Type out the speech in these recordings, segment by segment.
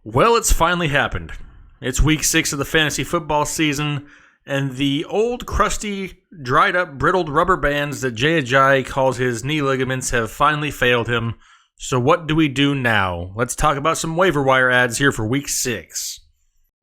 Well, it's finally happened. It's week 6 of the fantasy football season, and the old, crusty, dried-up, brittled rubber bands that Jay Ajayi calls his knee ligaments have finally failed him. So what do we do now? Let's talk about some waiver wire ads here for week 6.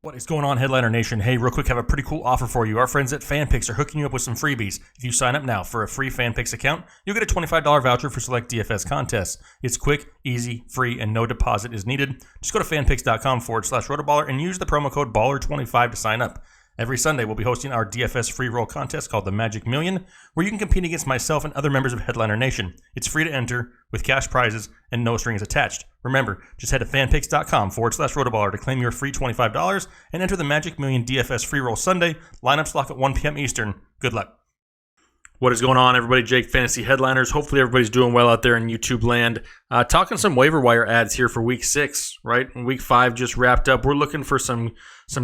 What is going on, Headliner Nation? Hey, real quick, have a pretty cool offer for you. Our friends at FanPix are hooking you up with some freebies. If you sign up now for a free FanPix account, you'll get a $25 voucher for select DFS contests. It's quick, easy, free, and no deposit is needed. Just go to fanpix.com/RotoBaller and use the promo code BALLER25 to sign up. Every Sunday, we'll be hosting our DFS free roll contest called the Magic Million, where you can compete against myself and other members of Headliner Nation. It's free to enter, with cash prizes and no strings attached. Remember, just head to fanpix.com/RotoBaller to claim your free $25 and enter the Magic Million DFS free roll Sunday. Lineups lock at 1 p.m. Eastern. Good luck. What is going on, everybody? Jake, Fantasy Headliners. Hopefully everybody's doing well out there in YouTube land. Talking some waiver wire ads here for week 6, right? Week 5 just wrapped up. We're looking for some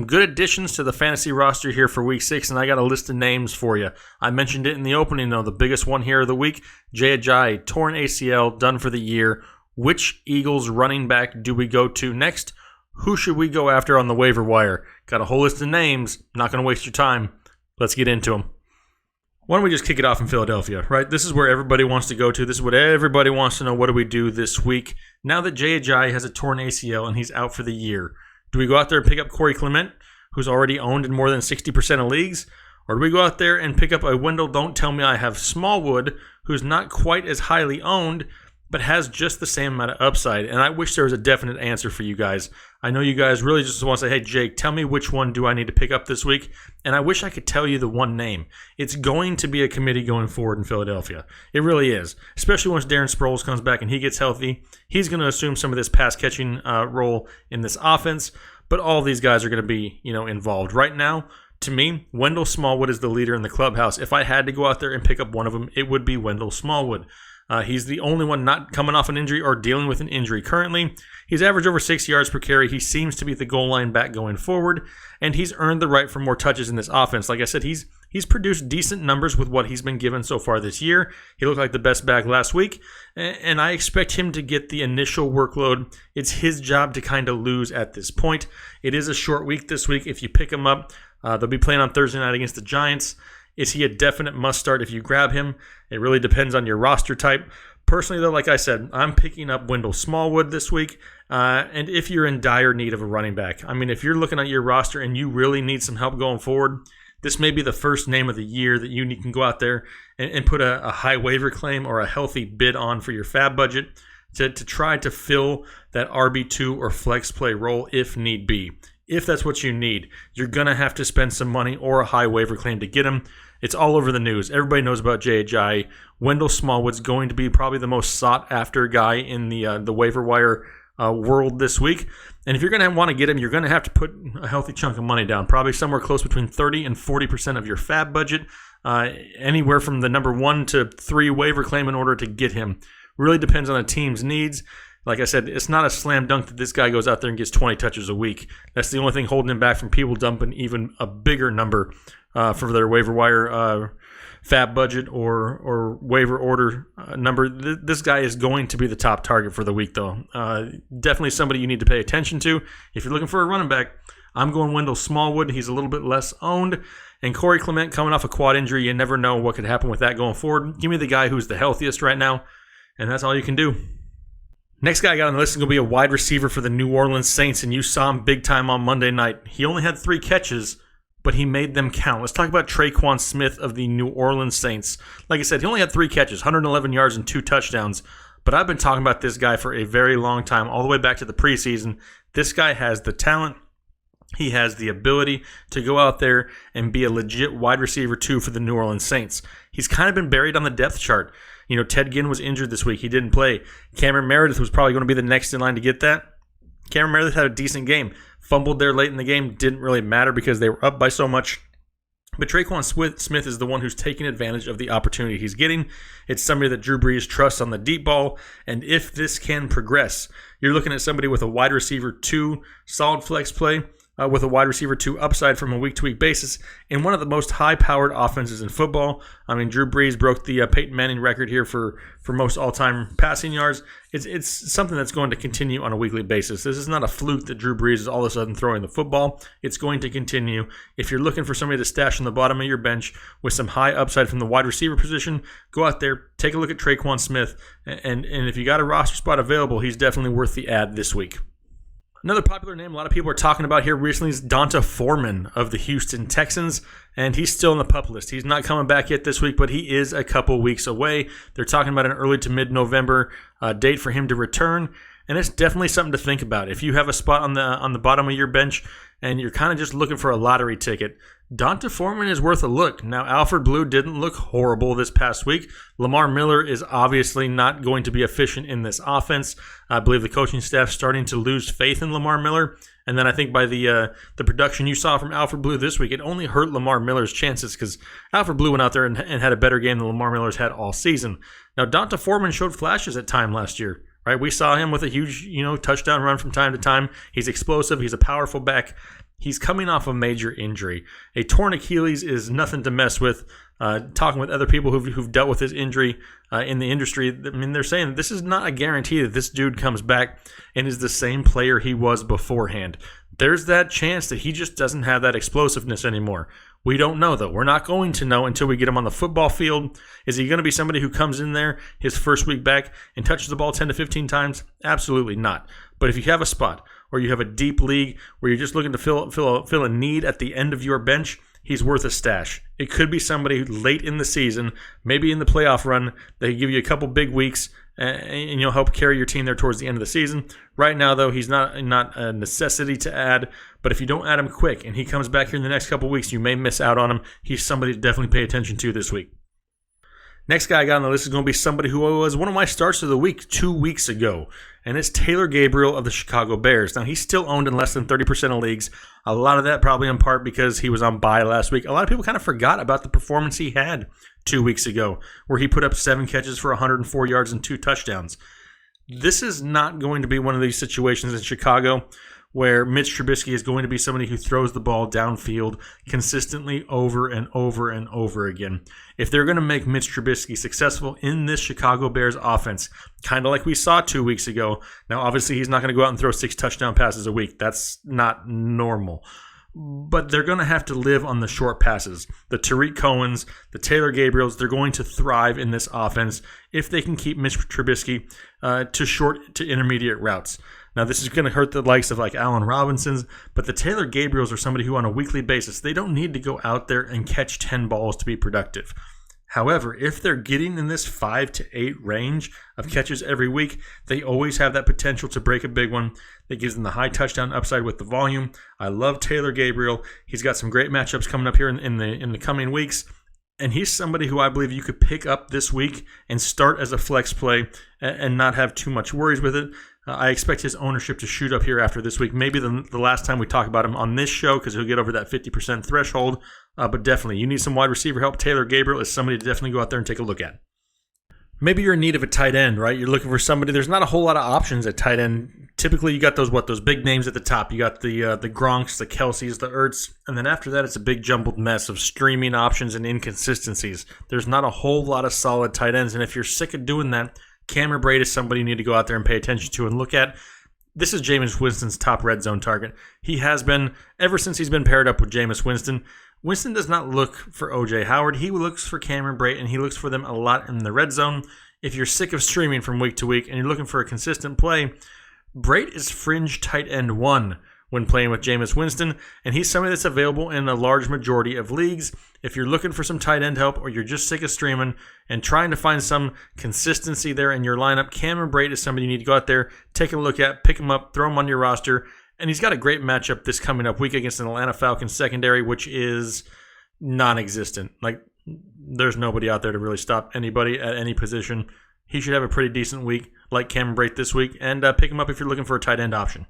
good additions to the fantasy roster here for week 6, and I got a list of names for you. I mentioned it in the opening, though. The biggest one here of the week, Jay Ajayi, torn ACL, done for the year. Which Eagles running back do we go to next? Who should we go after on the waiver wire? Got a whole list of names. Not going to waste your time. Let's get into them. Why don't we just kick it off in Philadelphia, right? This is where everybody wants to go to. This is what everybody wants to know. What do we do this week? Now that Jay Ajayi has a torn ACL and he's out for the year, do we go out there and pick up Clement, who's already owned in more than 60% of leagues? Or do we go out there and pick up a Wendell, don't tell me I have Smallwood, who's not quite as highly owned, but has just the same amount of upside? And I wish there was a definite answer for you guys. I know you guys really just want to say, hey, Jake, tell me which one do I need to pick up this week? And I wish I could tell you the one name. It's going to be a committee going forward in Philadelphia. It really is, especially once Darren Sproles comes back and he gets healthy. He's going to assume some of this pass-catching role in this offense, but all these guys are going to be, involved. Right now, to me, Wendell Smallwood is the leader in the clubhouse. If I had to go out there and pick up one of them, it would be Wendell Smallwood. He's the only one not coming off an injury or dealing with an injury currently. He's averaged over 6 yards per carry. He seems to be the goal line back going forward, and he's earned the right for more touches in this offense. Like I said, he's produced decent numbers with what he's been given so far this year. He looked like the best back last week, and I expect him to get the initial workload. It's his job to kind of lose at this point. It is a short week this week. If you pick him up, they'll be playing on Thursday night against the Giants. Is he a definite must-start if you grab him? It really depends on your roster type. Personally, though, like I said, I'm picking up Wendell Smallwood this week. And if you're in dire need of a running back, if you're looking at your roster and you really need some help going forward, this may be the first name of the year that you can go out there and put a high waiver claim or a healthy bid on for your fab budget to try to fill that RB2 or flex play role if need be. If that's what you need, you're going to have to spend some money or a high waiver claim to get him. It's all over the news. Everybody knows about Jay Ajayi. Wendell Smallwood's going to be probably the most sought-after guy in the waiver wire world this week. And if you're going to want to get him, you're going to have to put a healthy chunk of money down, probably somewhere close between 30 and 40% of your fab budget, anywhere from the number 1 to 3 waiver claim in order to get him. Really depends on the team's needs. Like I said, it's not a slam dunk that this guy goes out there and gets 20 touches a week. That's the only thing holding him back from people dumping even a bigger number for their waiver wire fab budget or waiver order number. This guy is going to be the top target for the week, though. Definitely somebody you need to pay attention to. If you're looking for a running back, I'm going Wendell Smallwood. He's a little bit less owned. And Clement coming off a quad injury, you never know what could happen with that going forward. Give me the guy who's the healthiest right now, and that's all you can do. Next guy I got on the list is going to be a wide receiver for the New Orleans Saints, and you saw him big time on Monday night. He only had 3 catches, but he made them count. Let's talk about Tre'Quan Smith of the New Orleans Saints. Like I said, he only had 3 catches, 111 yards and 2 touchdowns, but I've been talking about this guy for a very long time, all the way back to the preseason. This guy has the talent. He has the ability to go out there and be a legit wide receiver, too, for the New Orleans Saints. He's kind of been buried on the depth chart. Ted Ginn was injured this week. He didn't play. Cameron Meredith was probably going to be the next in line to get that. Cameron Meredith had a decent game. Fumbled there late in the game. Didn't really matter because they were up by so much. But Tre'Quan Smith is the one who's taking advantage of the opportunity he's getting. It's somebody that Drew Brees trusts on the deep ball. And if this can progress, you're looking at somebody with a wide receiver 2, solid flex play, with a wide receiver 2 upside from a week-to-week basis in one of the most high-powered offenses in football. I mean, Drew Brees broke the Peyton Manning record here for most all-time passing yards. It's something that's going to continue on a weekly basis. This is not a fluke that Drew Brees is all of a sudden throwing the football. It's going to continue. If you're looking for somebody to stash on the bottom of your bench with some high upside from the wide receiver position, go out there, take a look at Tre'Quan Smith, and if you got a roster spot available, he's definitely worth the ad this week. Another popular name a lot of people are talking about here recently is Foreman of the Houston Texans, and he's still on the PUP list. He's not coming back yet this week, but he is a couple weeks away. They're talking about an early to mid-November date for him to return, and it's definitely something to think about. If you have a spot on the bottom of your bench and you're kind of just looking for a lottery ticket, Foreman is worth a look. Now, Alfred Blue didn't look horrible this past week. Lamar Miller is obviously not going to be efficient in this offense. I believe the coaching staff's starting to lose faith in Lamar Miller. And then I think by the production you saw from Alfred Blue this week, it only hurt Lamar Miller's chances because Alfred Blue went out there and had a better game than Lamar Miller's had all season. Now, Foreman showed flashes at time last year. Right? We saw him with a huge, touchdown run from time to time. He's explosive. He's a powerful back. He's coming off a major injury. A torn Achilles is nothing to mess with. Talking with other people who've dealt with this injury in the industry, I mean, they're saying this is not a guarantee that this dude comes back and is the same player he was beforehand. There's that chance that he just doesn't have that explosiveness anymore. We don't know, though. We're not going to know until we get him on the football field. Is he going to be somebody who comes in there his first week back and touches the ball 10 to 15 times? Absolutely not. But if you have a spot or you have a deep league where you're just looking to fill a need at the end of your bench, he's worth a stash. It could be somebody late in the season, maybe in the playoff run, they give you a couple big weeks and you'll help carry your team there towards the end of the season. Right now, though, he's not a necessity to add, but if you don't add him quick and he comes back here in the next couple weeks, you may miss out on him. He's somebody to definitely pay attention to this week. Next guy I got on the list is going to be somebody who was one of my starts of the week 2 weeks ago, and it's Taylor Gabriel of the Chicago Bears. Now, he's still owned in less than 30% of leagues. A lot of that probably in part because he was on bye last week. A lot of people kind of forgot about the performance he had 2 weeks ago, where he put up 7 catches for 104 yards and 2 touchdowns. This is not going to be one of these situations in Chicago where Mitch Trubisky is going to be somebody who throws the ball downfield consistently over and over and over again. If they're going to make Mitch Trubisky successful in this Chicago Bears offense, kind of like we saw 2 weeks ago, now obviously he's not going to go out and throw 6 touchdown passes a week. That's not normal. But they're going to have to live on the short passes. The Tariq Cohens, the Taylor Gabriels, they're going to thrive in this offense if they can keep Mitch Trubisky to short to intermediate routes. Now, this is going to hurt the likes of like Allen Robinson's, but the Taylor Gabriels are somebody who on a weekly basis, they don't need to go out there and catch 10 balls to be productive. However, if they're getting in this 5 to 8 range of catches every week, they always have that potential to break a big one that gives them the high touchdown upside with the volume. I love Taylor Gabriel. He's got some great matchups coming up here in the coming weeks. And he's somebody who I believe you could pick up this week and start as a flex play and not have too much worries with it. I expect his ownership to shoot up here after this week. Maybe the last time we talk about him on this show because he'll get over that 50% threshold. But definitely, you need some wide receiver help. Taylor Gabriel is somebody to definitely go out there and take a look at. Maybe you're in need of a tight end, right? You're looking for somebody. There's not a whole lot of options at tight end. Typically, you got those big names at the top. You got the Gronks, the Kelseys, the Ertz, and then after that, it's a big jumbled mess of streaming options and inconsistencies. There's not a whole lot of solid tight ends, and if you're sick of doing that, Cameron Brate is somebody you need to go out there and pay attention to and look at. This is Jameis Winston's top red zone target. He has been, ever since he's been paired up with Jameis Winston. Winston does not look for O.J. Howard. He looks for Cameron Brate, and he looks for them a lot in the red zone. If you're sick of streaming from week to week and you're looking for a consistent play, Brate is fringe tight end 1 when playing with Jameis Winston, and he's somebody that's available in a large majority of leagues. If you're looking for some tight end help or you're just sick of streaming and trying to find some consistency there in your lineup, Cameron Brate is somebody you need to go out there, take a look at, pick him up, throw him on your roster. And he's got a great matchup this coming up week against an Atlanta Falcons secondary, which is non-existent. Like, there's nobody out there to really stop anybody at any position. He should have a pretty decent week like Cameron Brate this week, and pick him up if you're looking for a tight end option.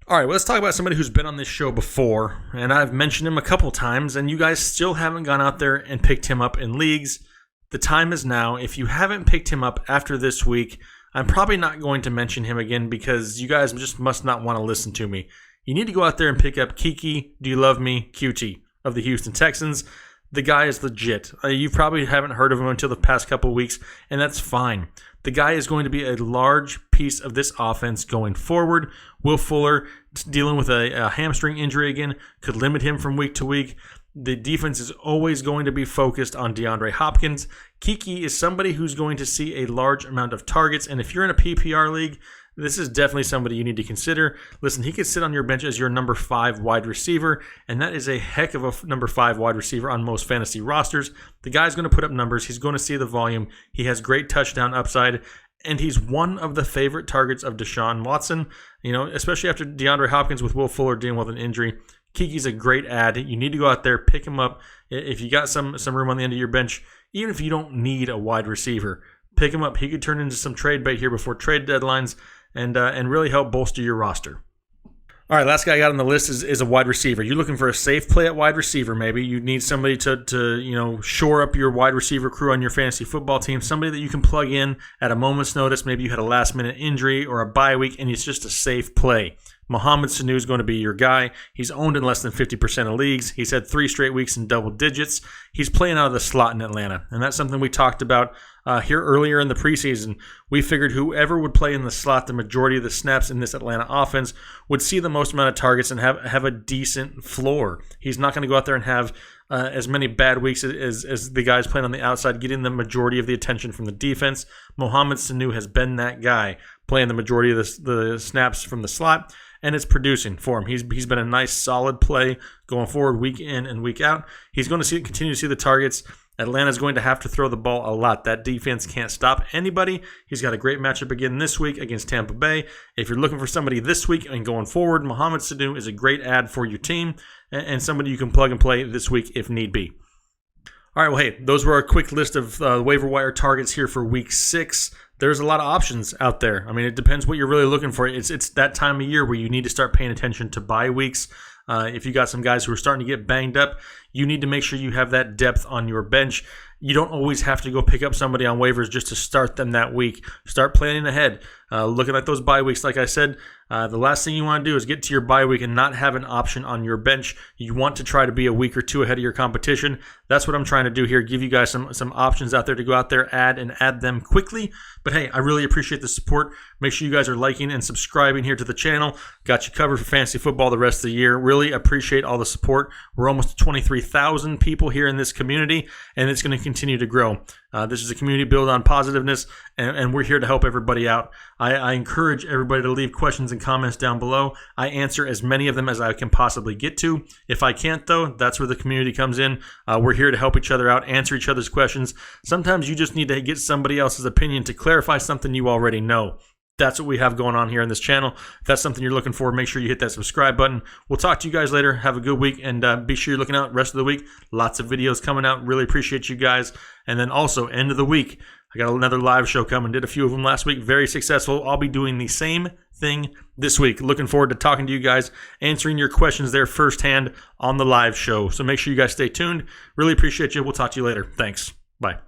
All right, well, let's talk about somebody who's been on this show before, and I've mentioned him a couple times, and you guys still haven't gone out there and picked him up in leagues. The time is now. If you haven't picked him up after this week, I'm probably not going to mention him again because you guys just must not want to listen to me. you need to go out there and pick up Kiki, Do You Love Me, Coutee of the Houston Texans. The guy is legit. You probably haven't heard of him until the past couple of weeks, and that's fine. The guy is going to be a large piece of this offense going forward. Will Fuller, dealing with a hamstring injury again, could limit him from week to week. The defense is always going to be focused on DeAndre Hopkins. Kiki is somebody who's going to see a large amount of targets, and if you're in a PPR league, this is definitely somebody you need to consider. Listen, he could sit on your bench as your number 5 wide receiver, and that is a heck of a number 5 wide receiver on most fantasy rosters. The guy's going to put up numbers. He's going to see the volume. He has great touchdown upside, and he's one of the favorite targets of Deshaun Watson, especially after DeAndre Hopkins with Will Fuller dealing with an injury. Kiki's a great ad. You need to go out there, pick him up. If you got some room on the end of your bench, even if you don't need a wide receiver, pick him up. He could turn into some trade bait here before trade deadlines and really help bolster your roster. All right, last guy I got on the list is a wide receiver. You're looking for a safe play at wide receiver, maybe. You need somebody to shore up your wide receiver crew on your fantasy football team, somebody that you can plug in at a moment's notice. Maybe you had a last-minute injury or a bye week, and it's just a safe play. Mohamed Sanu is going to be your guy. He's owned in less than 50% of leagues. He's had 3 straight weeks in double digits. He's playing out of the slot in Atlanta, and that's something we talked about here earlier in the preseason. We figured whoever would play in the slot the majority of the snaps in this Atlanta offense would see the most amount of targets and have a decent floor. He's not going to go out there and have as many bad weeks as the guys playing on the outside, getting the majority of the attention from the defense. Mohamed Sanu has been that guy, playing the majority of the snaps from the slot, and it's producing for him. He's been a nice, solid play going forward week in and week out. He's going to continue to see the targets. Atlanta's going to have to throw the ball a lot. That defense can't stop anybody. He's got a great matchup again this week against Tampa Bay. If you're looking for somebody this week and going forward, Mohamed Sanu is a great ad for your team and somebody you can plug and play this week if need be. All right, well, hey, those were a quick list of waiver wire targets here for week 6. There's a lot of options out there. I mean, it depends what you're really looking for. It's that time of year where you need to start paying attention to bye weeks. If you got some guys who are starting to get banged up, you need to make sure you have that depth on your bench. You don't always have to go pick up somebody on waivers just to start them that week. Start planning ahead. Looking at those bye weeks, like I said, the last thing you want to do is get to your bye week and not have an option on your bench. You want to try to be a week or two ahead of your competition. That's what I'm trying to do here, give you guys some options out there to go out there, add them quickly. But hey, I really appreciate the support. Make sure you guys are liking and subscribing here to the channel. Got you covered for fantasy football the rest of the year. Really appreciate all the support. We're almost 23,000 people here in this community, and it's going to continue to grow. This is a community built on positiveness, and we're here to help everybody out. I encourage everybody to leave questions and comments down below. I answer as many of them as I can possibly get to. If I can't, though, that's where the community comes in. We're here to help each other out, answer each other's questions. Sometimes you just need to get somebody else's opinion to clarify something you already know. That's what we have going on here on this channel. If that's something you're looking for, make sure you hit that subscribe button. We'll talk to you guys later. Have a good week, and be sure you're looking out the rest of the week. Lots of videos coming out. Really appreciate you guys. And then also, end of the week, I got another live show coming. Did a few of them last week. Very successful. I'll be doing the same thing this week. Looking forward to talking to you guys, answering your questions there firsthand on the live show. So make sure you guys stay tuned. Really appreciate you. We'll talk to you later. Thanks. Bye.